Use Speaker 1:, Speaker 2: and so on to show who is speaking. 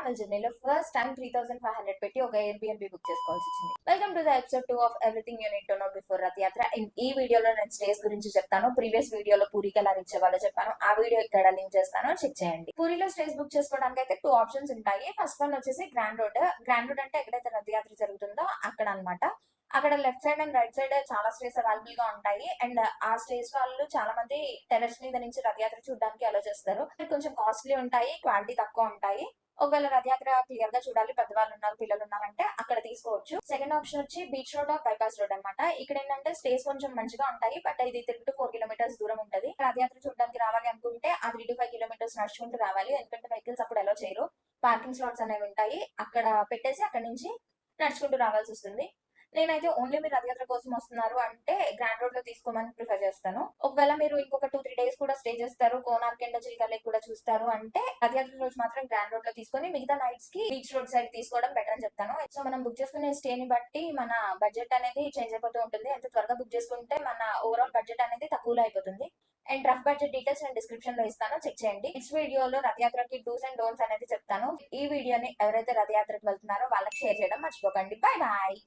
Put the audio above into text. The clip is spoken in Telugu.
Speaker 1: ట్రావెల్ జర్నీలో ఫస్ట్ టైం 3500 పెట్టి ఒక Airbnb బుక్ చేసుకోవాల్సి వచ్చింది. Welcome to the episode 2 of everything you need to know before Rath యాత్ర. ఈ వీడియోలో నేను స్టేస్ గురించి చెప్తాను. ప్రీవియస్ వీడియోలో పూరికి ఎలా రీచ్ అవ్వాలో చెప్పాను. ఆ వీడియో ఇక్కడ లింక్ చేస్తాను, చెక్ చేయండి. పూరిలో స్టేస్ బుక్ చేసుకోవడానికి అయితే 2 ఆప్షన్స్ ఉంటాయి. ఫస్ట్ వన్ వచ్చేసి గ్రాండ్ రోడ్. గ్రాండ్ రోడ్ అంటే ఎక్కడైతే రథ్ యాత్ర జరుగుతుందో అక్కడ అన్నమాట. అక్కడ left side and right side చాలా స్టేస్ అవైలబుల్ గా ఉంటాయి. అండ్ ఆ స్టేస్ వాళ్ళు చాలా మంది టెర్రస్ మీద నుంచి రథయాత్ర చూడడానికి అలో చేస్తారు. కొంచెం కాస్ట్లీ ఉంటాయి, క్వాలిటీ తక్కువ ఉంటాయి. ఒకవేళ రథయాత్ర క్లియర్ గా చూడాలి, పెద్దవాళ్ళు ఉన్నారు, పిల్లలు ఉన్నారంటే అక్కడ తీసుకోవచ్చు. సెకండ్ ఆప్షన్ వచ్చి beach road or bypass road అనమాట. ఇక్కడ ఏంటంటే స్టేస్ కొంచెం మంచిగా ఉంటాయి, బట్ ఇది 3 to 4 కిలోమీటర్స్ దూరం ఉంటది. రథయాత్ర చూడడానికి రావాలి అనుకుంటే ఆ 3 to 5 కిలోమీటర్స్ నడుచుకుంటూ రావాలి, ఎందుకంటే వెహికల్స్ అప్పుడు ఎలా చేయరు. పార్కింగ్ స్లాట్స్ అనేవి ఉంటాయి, అక్కడ పెట్టేసి అక్కడ నుంచి నడుచుకుంటూ రావాల్సి వస్తుంది. నేనైతే ఓన్లీ మీరు రథయాత్ర కోసం వస్తున్నారు అంటే గ్రాండ్ రోడ్ లో తీసుకోమని ప్రిఫర్ చేస్తాను. ఒకవేళ మీరు ఇంకొక 2-3 డేస్ కూడా స్టే చేస్తారు, కోనార్క్ అండ్ చిల్కా లేక్ కూడా చూస్తారు అంటే రథయాత్ర రోజు మాత్రం గ్రాండ్ రోడ్ లో తీసుకొని మిగతా నైట్స్ కి బీచ్ రోడ్ సైడ్ తీసుకోవడం బెటర్ అని చెప్తాను. సో మనం బుక్ చేసుకునే స్టే ని బట్టి మన బడ్జెట్ అనేది చేంజ్ అయిపోతూ ఉంటుంది. ఎంత త్వరగా బుక్ చేసుకుంటే మన ఓవరాల్ బడ్జెట్ అనేది తక్కువలో అయిపోతుంది. అండ్ రఫ్ బడ్జెట్ డీటెయిల్స్ నేను డిస్క్రిప్షన్ లో ఇస్తాను, చెక్ చేయండి. నెక్స్ట్ వీడియోలో రథయాత్రకి డూస్ అండ్ డోంట్స్ అనేది చెప్తాను. ఈ వీడియోని ఎవరైతే రథయాత్రకి వెళ్తున్నారో వాళ్ళకి షేర్ చేయడం మర్చిపోకండి. Bye bye.